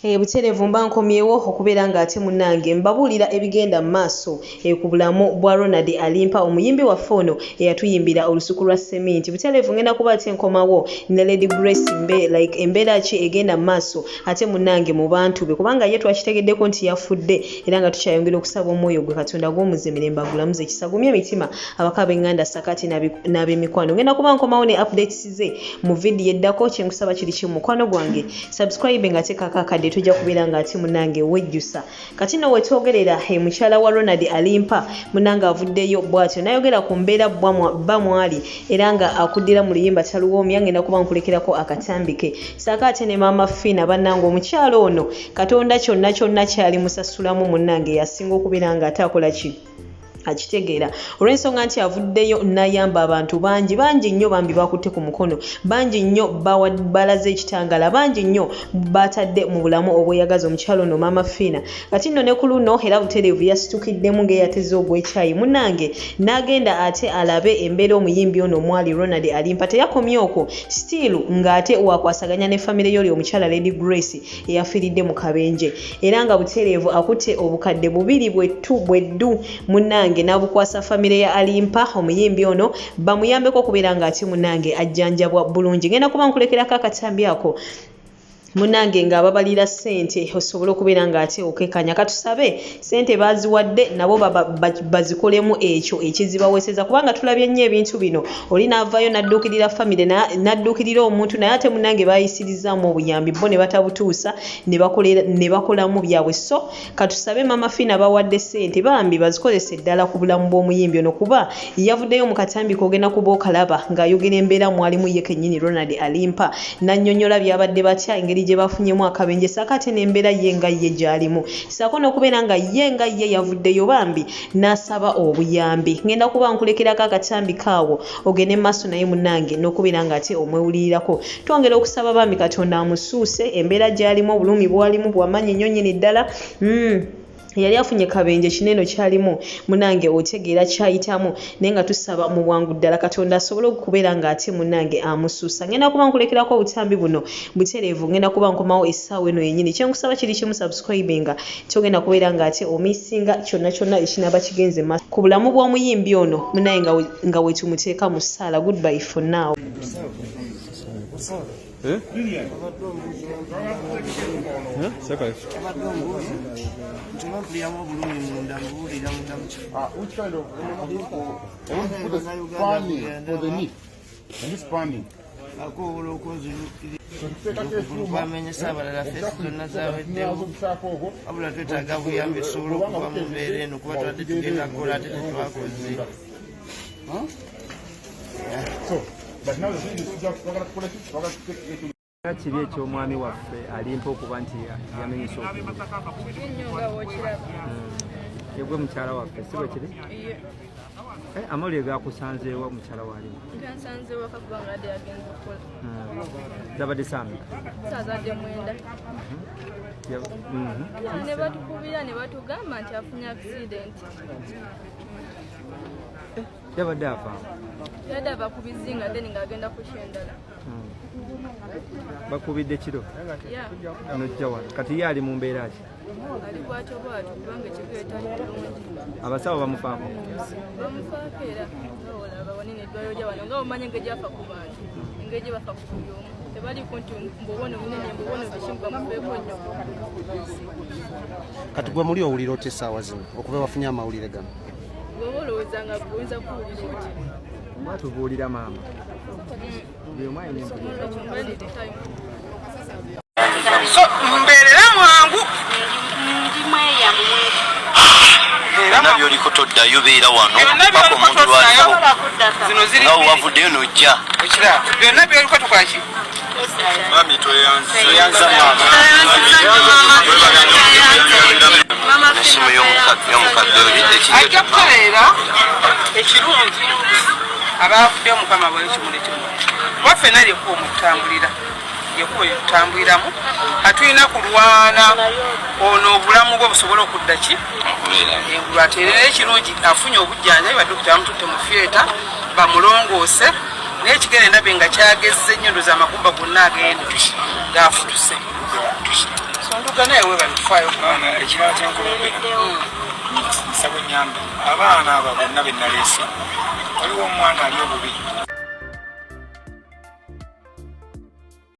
Buterevu mba nkomyewo okubeera ng'ate munnange mbabuulira ebigenda mu maaso ku bulamu bwa Ronald Alimpa omuyimbi waffe ono eyatuyimbira olusuku lwa Seminti. Buterevu ngenda kuba ate nkomawo ne Lady Grace embeera ki egenda mu maaso ate munnange mu bantu be kubanga ye twakitegeddeko nti yafudde era nga tukyayongera okusaba omwoyo gwe Katonda gw'omuze mirembe agulamuze kisagumye emitima abaka b'enganda sakati n'ab'emikwano. Ngenda kuba nkomawo ne updates ze mu vidiyo eddako kyenkusaba kiri kimu mukwano gwange subscribe nga teekako akadde tujja kubeera ng'ate munnange wejjusa. Kati no wetwogerera mukyala wa Ronald Alimpa munnange avuddeyo bw'atyo n'ayogera ku mbeera bamwali era nga akuddira mu luyimba taluwoomya ngenda kuba nkulekerako akatambi ke. Saako ate ne Maama Fina bannange omukyala ono Katonda kyonna kyali musasulamu munnange yasinga okubeera ng'ate akola ki akitegeera olw'ensonga nti avuddeyo n'ayamba abantu bangi nnyo bambi bakutte ku mukono bangi nnyo balaze ekitangala bangi nnyo batadde mu bulamu obweyagaza omukyalo ono Maama Fina. Kati nno ne ku luno era Buterevu yasitukiddemu ng'eyateze ogw'ekyayi munnange n'agenda ate alabe embeera omuyimbi ono omwali Ronald Alimpa. Teyakomye okwo still ng'ate wakwasaganya ne famire y'oli omukyala Lady Grace eyafiiridde mu kabenje era nga Buterevu akutte obukadde bubiri bweddu munnange n'abukwasa famire ya Alimpa omuyimbi ono bamuyambeko okubeera ng'ate munnange ajjanjabwa bulungi. Ngenda kuba nkulekerako akatambi ako munnange ng'ababalira ssente osobole okubeera ng'ate okekanya katusabe ssente baziwadde nabo bazikolemu ekyo ekizibaweseza kubanga tulabye nnyo ebintu bino oli n'avaayo n'adduukirira famire n'adduukirira omuntu naye ate munnange bayisirizaamu obuyambi bo ne batabutuusa ne bakolamu byabwe. So katusabe Maama Fina bawadde ssente bambi bazikozesa eddala ku bulamu bw'omuyimbi ono kuba yavuddeyo mu katambi kogenda kuba okalaba ng'ayogera embeera mwalimu ye kennyini Ronald Alimpa n'annyonnyola byabadde batya engeri gye bafunyemu akabenje saako ate n'embeera ye nga ye gy'alimu saako n'okubeera nga ye yavuddeyo bambi n'asaba obuyambi. Ngenda kuba nkulekerako akatambi kaawo ogende maaso naye munnange n'okubeera ng'ate omwewulirirako twongera okusaba bambi Katonda amusuuse embeera gy'alimu obulumi bw'alimu bw'amaanyi nnyo nnyini ddala yali afunye kabenje kineno kyalimu munnange otegeera kyayitamu naye nga tusaba mu bwangu ddala Katonda asobole okubeera ng'ate munnange amusuusa. Ngenda kuba nkulekerako obutambi buno Buterevu ngenda kuba nkomawo essaawa eno yennyini kyenkusaba kiri kimu subscribinga kyogenda kubeera ng'ate omisinga kyonna ekinaaba kigenze maaso ku bulamu bw'omuyimbi ono munnange nga wetumuteeka mu ssaala. Goodbye for now. Kiri eky'omwami waffe Alimpa okuba nti yamenyesa yegwe mukyala waffe si bwe kiri? Amawulire gakusanzeewa mukyala wa Alimpa? Gansanzeewa kaggwanga ate yagenza okukola. Zabadde saamu? Saazadde 9. Ne batukubira ne batugamba nti afunye accident. Yabadde afa? Yadde ava ku bizinga then ng'agenda ku kyendala. Bakubidde kiro? Nojja wano kati ye ali mu mbeera ki? Ali bwatyo kubanga ekigo etali bulungi. Abasawo bamufaako? Bamufaako era olaba wanene eddwaliro gya wano nga omanyi engeri gyafa ku bantu engeri gye bafa ku buli omu tebaliko nti mbubono bunene mbubono bikimu bamufeeko nnyo. Kati gwe muli owulira oti essaawa zino okuba wafunye amawulire gano? Bw'oba olowooza nga guyinza kuwulira oti? Batubuulira maama. So mbeerera mwangu nabyo oliko toddayo beera wano paka omuntu lwaliko nga wavuddeyo nojja byonna byoliko tukwaki mami tweyanza esimu y'omukadde ajja kukoleera ekirungi abafudde omukama bwekimuli kimu waffe nalyekuwa omutambulira yekuwa tutambuliramu atulina kulwana ono obulamu bwe busobole okudda ki engulu ateerera ekirungi afunye obujjanjabi badokita bamututte mu theatre bamulongoose naye ekigere ndabe nga kyagezze ennyondo z'amagumba gonna agenda ng'afutuse tunduga naye we balitufayo ekirala kyenkulembera nsaba ennyambe abaana abo bonna be naleese waliwo omwana ali obubi